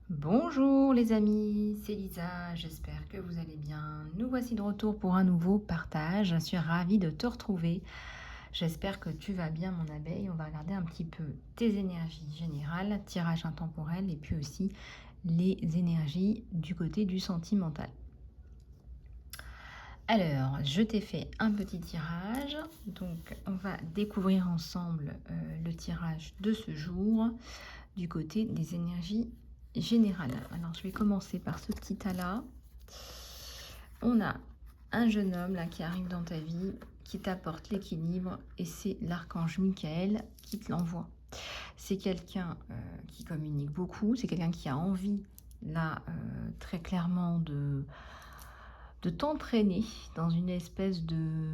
Bonjour les amis, c'est Lisa, j'espère que vous allez bien. Nous voici de retour pour un nouveau partage. Je suis ravie de te retrouver. J'espère que tu vas bien mon abeille. On va regarder un petit peu tes énergies générales, tirage intemporel et puis aussi les énergies du côté du sentimental. Alors, je t'ai fait un petit tirage, donc on va découvrir ensemble le tirage de ce jour du côté des énergies générales. Alors, je vais commencer par ce petit tas-là. On a un jeune homme là qui arrive dans ta vie, qui t'apporte l'équilibre et c'est l'archange Michael qui te l'envoie. C'est quelqu'un qui communique beaucoup, c'est quelqu'un qui a envie là très clairement de t'entraîner dans une espèce de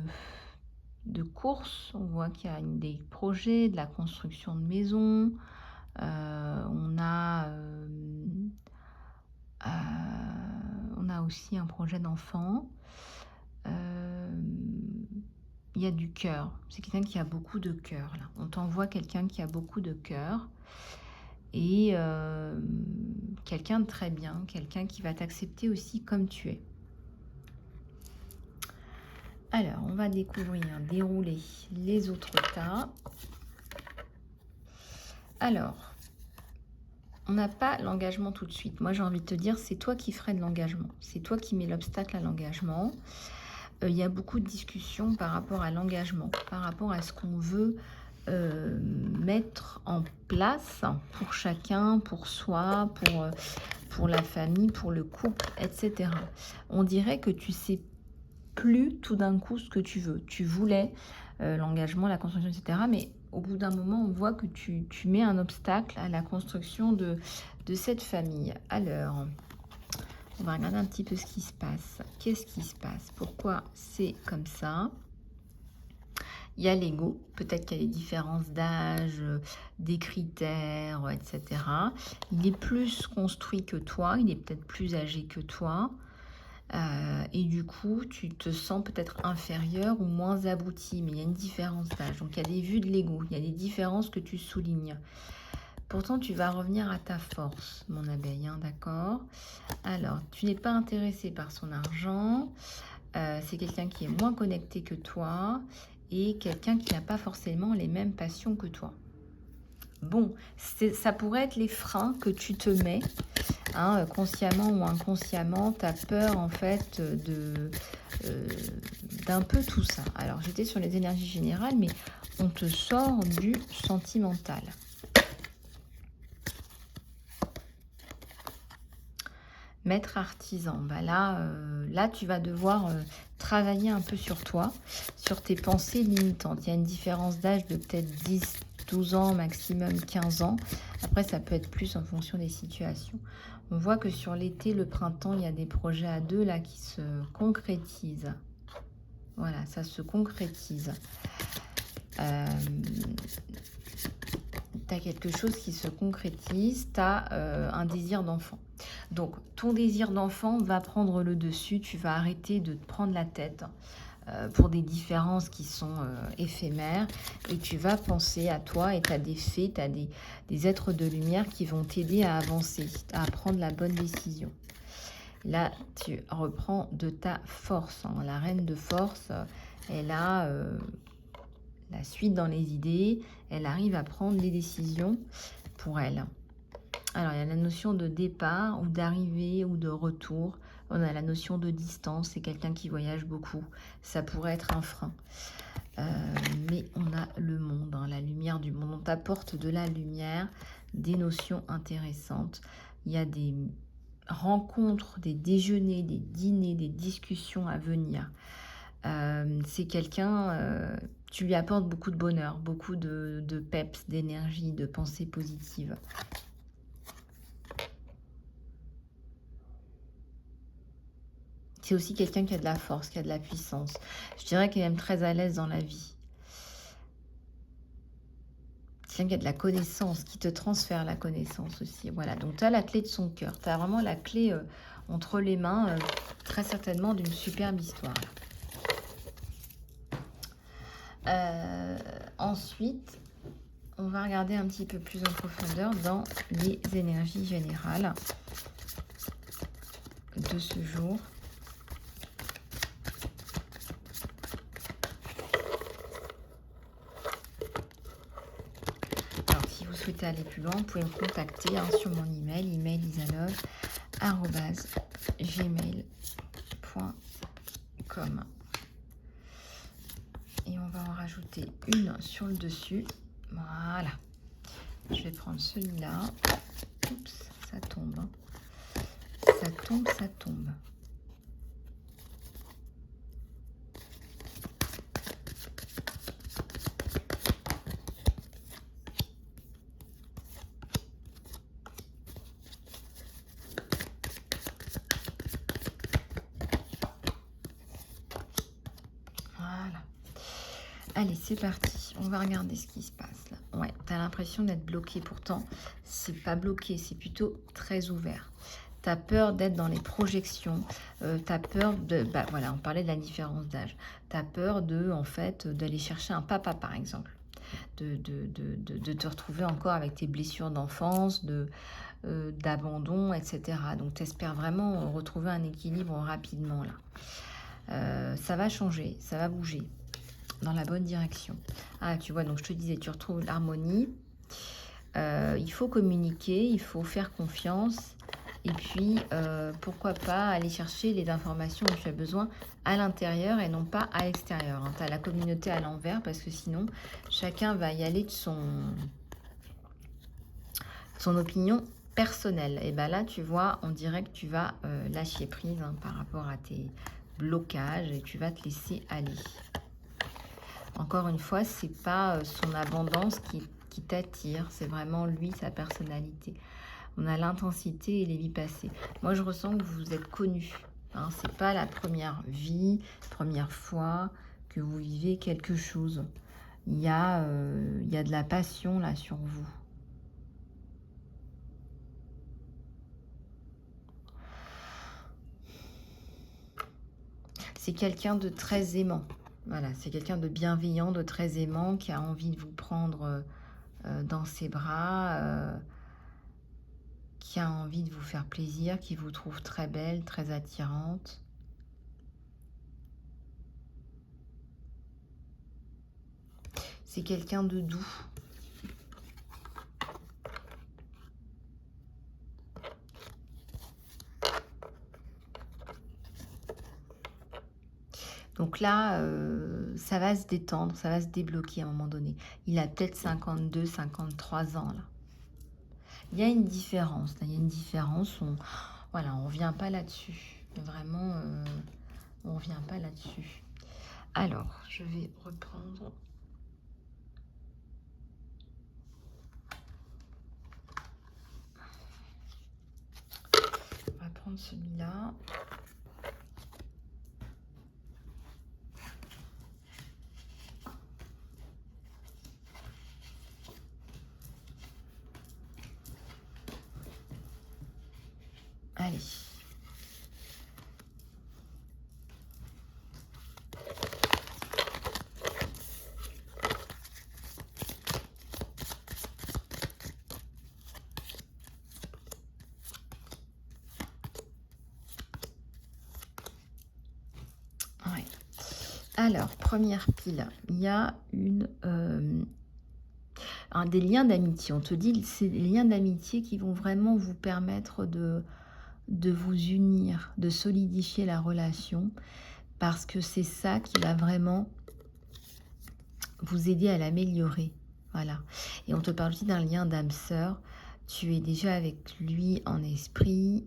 course. On voit qu'il y a des projets, de la construction de maison. On a aussi un projet d'enfant. Il y a du cœur. C'est quelqu'un qui a beaucoup de cœur là. On t'envoie quelqu'un qui a beaucoup de cœur. Et quelqu'un de très bien, quelqu'un qui va t'accepter aussi comme tu es. Alors, on va découvrir, dérouler les autres tas. Alors, on n'a pas l'engagement tout de suite. Moi, j'ai envie de te dire, c'est toi qui freine l'engagement. C'est toi qui mets l'obstacle à l'engagement. Il y a beaucoup de discussions par rapport à l'engagement, par rapport à ce qu'on veut mettre en place pour chacun, pour soi, pour la famille, pour le couple, etc. On dirait que tu sais plus tout d'un coup ce que tu veux. Tu voulais l'engagement, la construction, etc. Mais au bout d'un moment, on voit que tu mets un obstacle à la construction de cette famille. Alors, on va regarder un petit peu ce qui se passe. Qu'est-ce qui se passe? Pourquoi c'est comme ça? Il y a l'ego, peut-être qu'il y a des différences d'âge, des critères, etc. Il est plus construit que toi, il est peut-être plus âgé que toi. Et du coup, tu te sens peut-être inférieur ou moins abouti, mais il y a une différence d'âge. Donc, il y a des vues de l'ego, il y a des différences que tu soulignes. Pourtant, tu vas revenir à ta force, mon abeille, hein, d'accord? Alors, tu n'es pas intéressé par son argent. C'est quelqu'un qui est moins connecté que toi et quelqu'un qui n'a pas forcément les mêmes passions que toi. Bon, ça pourrait être les freins que tu te mets, hein, consciemment ou inconsciemment. Tu as peur en fait d'un peu tout ça. Alors, j'étais sur les énergies générales, mais on te sort du sentimental. Maître artisan, bah là, tu vas devoir travailler un peu sur toi, sur tes pensées limitantes. Il y a une différence d'âge de peut-être 10, 12 ans, maximum 15 ans. Après, ça peut être plus en fonction des situations. On voit que sur l'été, le printemps, il y a des projets à deux là qui se concrétisent. Voilà, ça se concrétise. Tu as quelque chose qui se concrétise, tu as un désir d'enfant. Donc, ton désir d'enfant va prendre le dessus, tu vas arrêter de te prendre la tête pour des différences qui sont éphémères et tu vas penser à toi et tu as des faits, tu as des êtres de lumière qui vont t'aider à avancer, à prendre la bonne décision. Là, tu reprends de ta force, hein. La reine de force, elle a la suite dans les idées, elle arrive à prendre les décisions pour elle. Alors, il y a la notion de départ ou d'arrivée ou de retour. On a la notion de distance, c'est quelqu'un qui voyage beaucoup. Ça pourrait être un frein. Mais on a le monde, hein, la lumière du monde. On t'apporte de la lumière, des notions intéressantes. Il y a des rencontres, des déjeuners, des dîners, des discussions à venir. C'est quelqu'un, tu lui apportes beaucoup de bonheur, beaucoup de peps, d'énergie, de pensée positive. C'est aussi quelqu'un qui a de la force, qui a de la puissance. Je dirais qu'elle est même très à l'aise dans la vie. Quelqu'un qui a de la connaissance, qui te transfère la connaissance aussi. Voilà, donc tu as la clé de son cœur. Tu as vraiment la clé entre les mains, très certainement d'une superbe histoire. Ensuite, on va regarder un petit peu plus en profondeur dans les énergies générales de ce jour. Alors, si vous souhaitez aller plus loin, vous pouvez me contacter sur mon email isalove@gmail.com. Et on va en rajouter une sur le dessus. Voilà. Je vais prendre celui-là. Oups, ça tombe. Ça tombe, ça tombe. Voilà. Allez, c'est parti. On va regarder ce qui se passe là. Ouais, tu as l'impression d'être bloqué. Pourtant, c'est pas bloqué, c'est plutôt très ouvert. Tu as peur d'être dans les projections. Tu as peur de... Bah voilà, on parlait de la différence d'âge. Tu as peur de, en fait, d'aller chercher un papa, par exemple. De te retrouver encore avec tes blessures d'enfance, d'abandon, etc. Donc, tu espères vraiment retrouver un équilibre rapidement là. Ça va changer, ça va bouger dans la bonne direction. Ah, tu vois, donc je te disais, tu retrouves l'harmonie. Il faut communiquer, il faut faire confiance. Et puis, pourquoi pas aller chercher les informations dont tu as besoin à l'intérieur et non pas à l'extérieur. Tu as la communauté à l'envers parce que sinon, chacun va y aller de son opinion personnelle. Et bien là, tu vois, on dirait que tu vas lâcher prise par rapport à tes blocages et tu vas te laisser aller. Encore une fois, c'est pas son abondance qui t'attire, c'est vraiment lui, sa personnalité. On a l'intensité et les vies passées. Moi, je ressens que vous vous êtes connus. Hein, c'est pas la première vie, première fois que vous vivez quelque chose. Il y a de la passion là sur vous. C'est quelqu'un de très aimant. Voilà, c'est quelqu'un de bienveillant, de très aimant, qui a envie de vous prendre dans ses bras, qui a envie de vous faire plaisir, qui vous trouve très belle, très attirante. C'est quelqu'un de doux. Donc là, ça va se détendre, ça va se débloquer à un moment donné. Il a peut-être 52, 53 ans là. Il y a une différence, il y a une différence. Voilà, on revient pas là-dessus. Vraiment, on revient pas là-dessus. Alors, je vais reprendre. On va prendre celui-là. Allez. Ouais. Alors, première pile, il y a des liens d'amitié. On te dit, c'est des liens d'amitié qui vont vraiment vous permettre de vous unir, de solidifier la relation, parce que c'est ça qui va vraiment vous aider à l'améliorer. Voilà. Et on te parle aussi d'un lien d'âme sœur. Tu es déjà avec lui en esprit,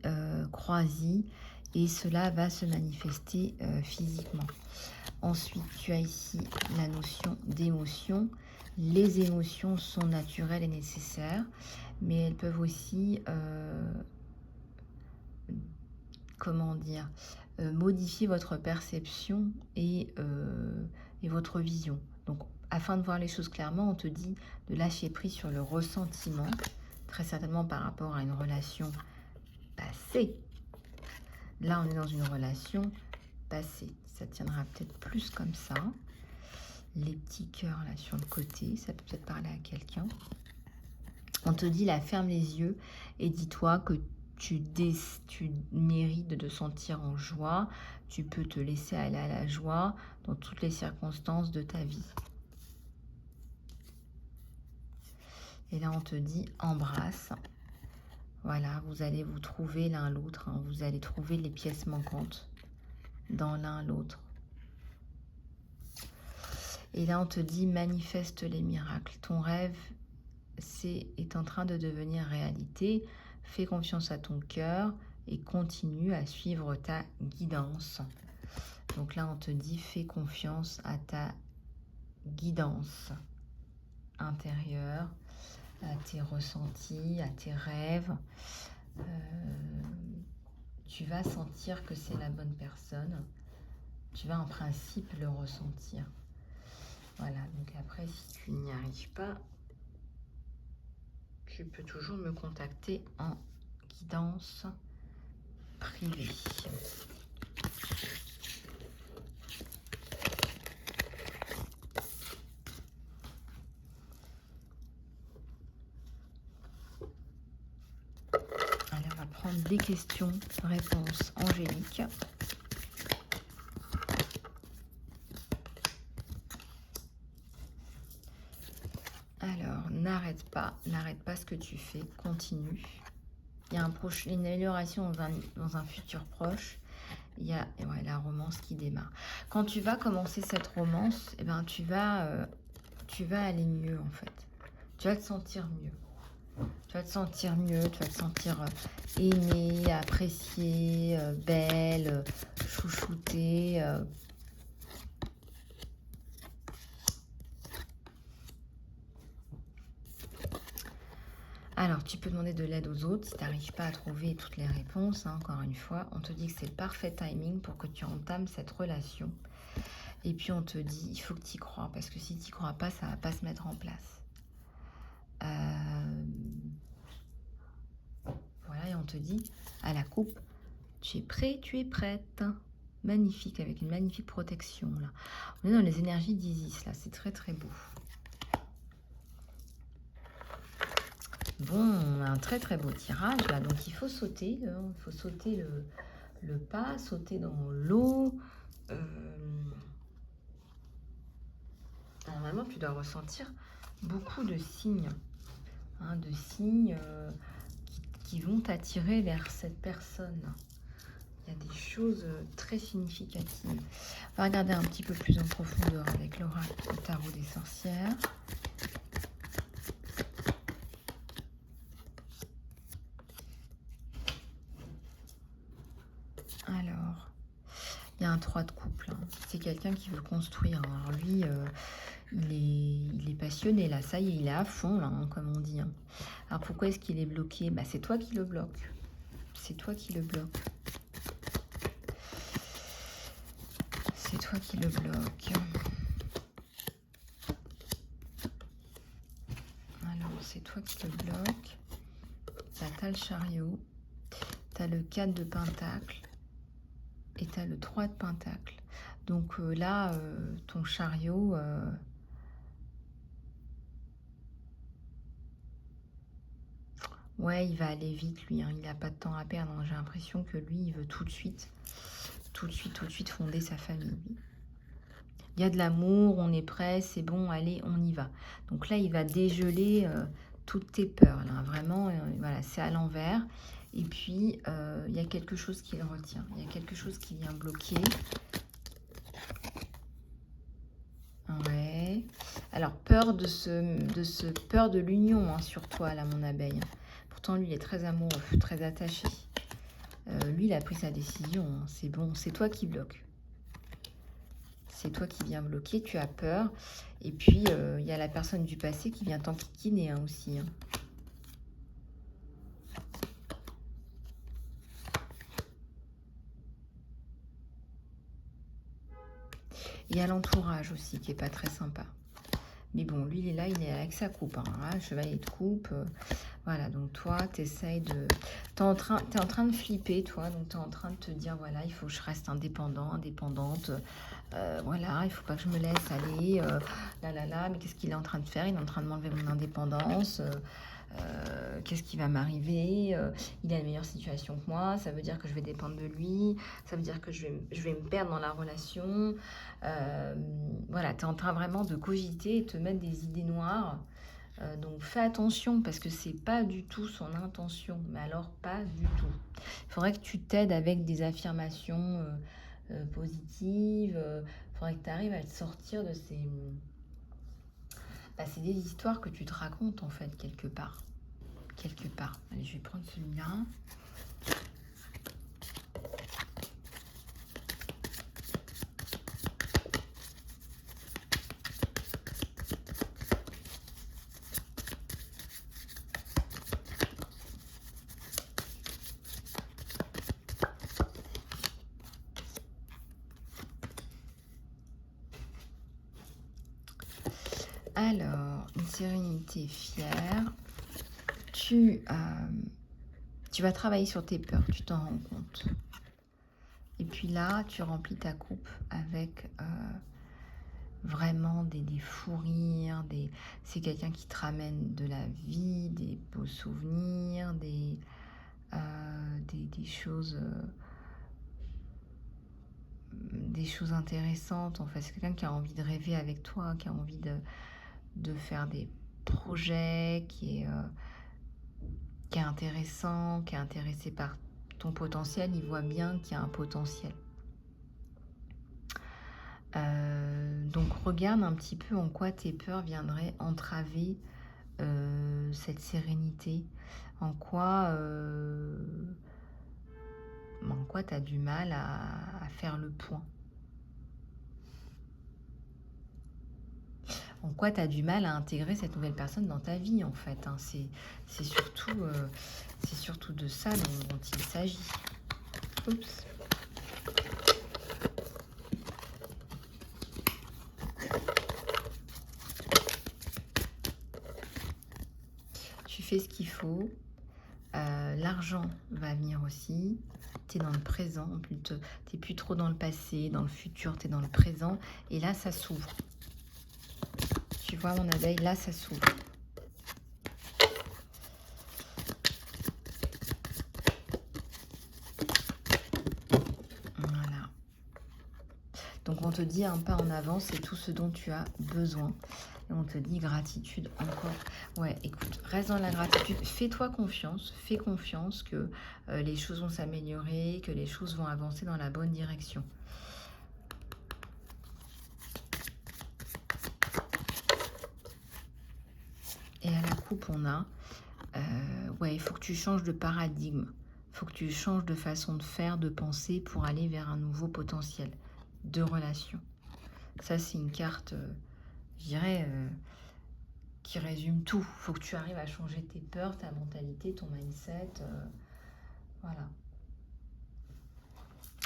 croisi, et cela va se manifester physiquement. Ensuite, tu as ici la notion d'émotion. Les émotions sont naturelles et nécessaires, mais elles peuvent aussi, comment dire, modifier votre perception et votre vision. Donc, afin de voir les choses clairement, on te dit de lâcher prise sur le ressentiment, très certainement par rapport à une relation passée. Là, on est dans une relation passée. Ça tiendra peut-être plus comme ça. les petits cœurs là sur le côté, ça peut peut-être parler à quelqu'un. On te dit là, ferme les yeux et dis-toi que tu mérites de te sentir en joie. Tu peux te laisser aller à la joie dans toutes les circonstances de ta vie. Et là, on te dit embrasse. Voilà, vous allez vous trouver l'un l'autre. Hein, vous allez trouver les pièces manquantes dans l'un l'autre. Et là, on te dit manifeste les miracles. Ton rêve est en train de devenir réalité. Fais confiance à ton cœur et continue à suivre ta guidance. Donc là, on te dit fais confiance à ta guidance intérieure, à tes ressentis, à tes rêves. Tu vas sentir que c'est la bonne personne. Tu vas en principe le ressentir. Voilà, donc après, si tu n'y arrives pas, tu peux toujours me contacter en guidance privée. Allez, on va prendre des questions-réponses angéliques. Alors, n'arrête pas ce que tu fais, continue. Il y a une amélioration dans un futur proche. Il y a la romance qui démarre. Quand tu vas commencer cette romance, eh ben, tu vas aller mieux en fait. Tu vas te sentir mieux. Tu vas te sentir mieux, tu vas te sentir aimée, appréciée, belle, chouchoutée. Alors, tu peux demander de l'aide aux autres si tu n'arrives pas à trouver toutes les réponses. Hein, encore une fois, on te dit que c'est le parfait timing pour que tu entames cette relation. Et puis, on te dit, il faut que tu y crois, parce que si tu n'y crois pas, ça ne va pas se mettre en place. Voilà, et on te dit, à la coupe, tu es prêt, tu es prête. Magnifique, avec une magnifique protection. Là. On est dans les énergies d'Isis, là, c'est très très beau. Bon, on a un très très beau tirage là, donc il faut sauter, le pas, sauter dans l'eau. Normalement, tu dois ressentir beaucoup de signes, hein, qui vont t'attirer vers cette personne. Il y a des choses très significatives. On va regarder un petit peu plus en profondeur avec l'oracle du tarot des sorcières. Alors, il y a un 3 de couple. Hein. C'est quelqu'un qui veut construire. Alors lui, il est passionné là. Ça y est, il est à fond là, hein, comme on dit. Hein. Alors pourquoi est-ce qu'il est bloqué? Bah, c'est toi qui le bloque. C'est toi qui le bloque. C'est toi qui le bloque. Alors, c'est toi qui le bloque. Là, t'as le chariot. T'as le 4 de pentacle. Et tu as le 3 de pentacle. Donc là, ton chariot, ouais, il va aller vite, lui. Hein, il n'a pas de temps à perdre. Hein. J'ai l'impression que lui, il veut tout de suite fonder sa famille. Il y a de l'amour, on est prêt, c'est bon, allez, on y va. Donc là, il va dégeler toutes tes peurs. Là. Vraiment, voilà, c'est à l'envers. Et puis, il y a quelque chose qui le retient. Il y a quelque chose qui vient bloquer. Ouais. Alors, peur de l'union hein, sur toi, là, mon abeille. Pourtant, lui, il est très amoureux, très attaché. Lui, il a pris sa décision. Hein. C'est bon, c'est toi qui bloques. C'est toi qui viens bloquer, tu as peur. Et puis, il y a la personne du passé qui vient t'enquiquiner hein, aussi. Hein. Il y a l'entourage aussi qui n'est pas très sympa. Mais bon, lui, il est là avec sa coupe. Hein, chevalier de coupe. Voilà, donc toi, tu essayes de... T'es en train de flipper, toi, donc tu es en train de te dire, voilà, il faut que je reste indépendant, indépendante, voilà, il faut pas que je me laisse aller, là, là, là, mais qu'est-ce qu'il est en train de faire? Il est en train de m'enlever mon indépendance, qu'est-ce qui va m'arriver? Il a une meilleure situation que moi, ça veut dire que je vais dépendre de lui, ça veut dire que je vais me perdre dans la relation. Voilà, tu es en train vraiment de cogiter et te mettre des idées noires. Donc fais attention parce que c'est pas du tout son intention, mais alors pas du tout. Il faudrait que tu t'aides avec des affirmations positives, il faudrait que tu arrives à te sortir de ces... Bah, c'est des histoires que tu te racontes en fait quelque part. Quelque part. Allez, je vais prendre celui-là. Alors, une sérénité fière. Tu vas travailler sur tes peurs, tu t'en rends compte. Et puis là, tu remplis ta coupe avec vraiment des fous rires, c'est quelqu'un qui te ramène de la vie, des beaux souvenirs, des choses... des choses intéressantes en fait. C'est quelqu'un qui a envie de rêver avec toi, qui a envie de faire des projets, qui est intéressant, qui est intéressé par ton potentiel. Il voit bien qu'il y a un potentiel. Donc regarde un petit peu en quoi tes peurs viendraient entraver cette sérénité, en quoi tu as du mal à faire le point. En quoi tu as du mal à intégrer cette nouvelle personne dans ta vie, en fait. Hein. C'est surtout de ça dont il s'agit. Oups. Tu fais ce qu'il faut. L'argent va venir aussi. Tu es dans le présent. Tu n'es plus trop dans le passé, dans le futur. Tu es dans le présent. Et là, ça s'ouvre. Tu vois, mon abeille, là, ça s'ouvre. Voilà. Donc, on te dit un pas en avant, c'est tout ce dont tu as besoin. Et on te dit gratitude encore. Ouais, écoute, reste dans la gratitude. Fais-toi confiance. Fais confiance que les choses vont s'améliorer, que les choses vont avancer dans la bonne direction. Et à la coupe, on a... ouais, il faut que tu changes de paradigme. Il faut que tu changes de façon de faire, de penser pour aller vers un nouveau potentiel de relation. Ça, c'est une carte, je dirais, qui résume tout. Il faut que tu arrives à changer tes peurs, ta mentalité, ton mindset. Voilà.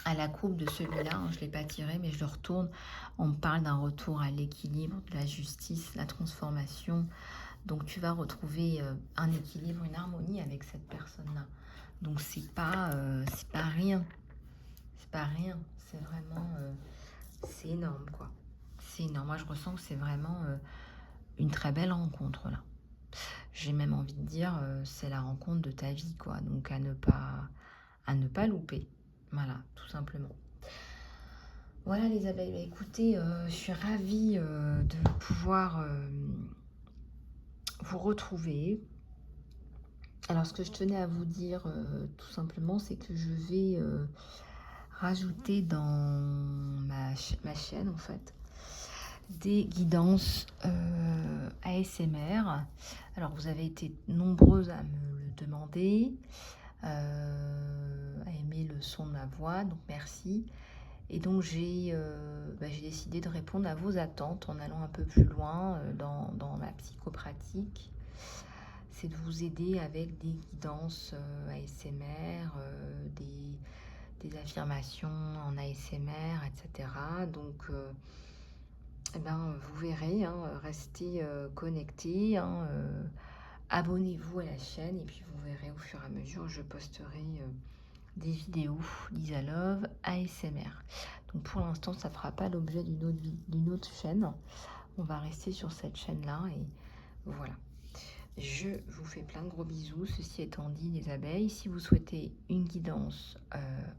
À la coupe de celui-là, hein, je ne l'ai pas tiré, mais je le retourne. On me parle d'un retour à l'équilibre, de la justice, la transformation. Donc, tu vas retrouver un équilibre, une harmonie avec cette personne-là. Donc, c'est pas rien. C'est pas rien. C'est vraiment... c'est énorme, quoi. C'est énorme. Moi, je ressens que c'est vraiment une très belle rencontre, là. J'ai même envie de dire, c'est la rencontre de ta vie, quoi. Donc, à ne pas louper. Voilà, tout simplement. Voilà, les abeilles. Bah, écoutez, je suis ravie de pouvoir vous retrouver. Alors, ce que je tenais à vous dire, tout simplement, c'est que je vais rajouter dans ma chaîne, en fait, des guidances ASMR. Alors, vous avez été nombreuses à me le demander, à aimer le son de ma voix, donc merci. Et donc, j'ai décidé de répondre à vos attentes en allant un peu plus loin dans ma psychopratique. C'est de vous aider avec des guidances ASMR, des affirmations en ASMR, etc. Donc, eh ben, vous verrez, hein, restez connectés. Hein, abonnez-vous à la chaîne et puis vous verrez au fur et à mesure, je posterai des vidéos Lisa Love ASMR. Donc pour l'instant, ça ne fera pas l'objet d'une autre chaîne. On va rester sur cette chaîne-là et voilà. Je vous fais plein de gros bisous. Ceci étant dit, les abeilles, si vous souhaitez une guidance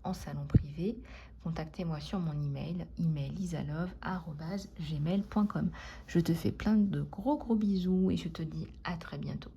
en salon privé, contactez-moi sur mon email lisalove@gmail.com. Je te fais plein de gros bisous et je te dis à très bientôt.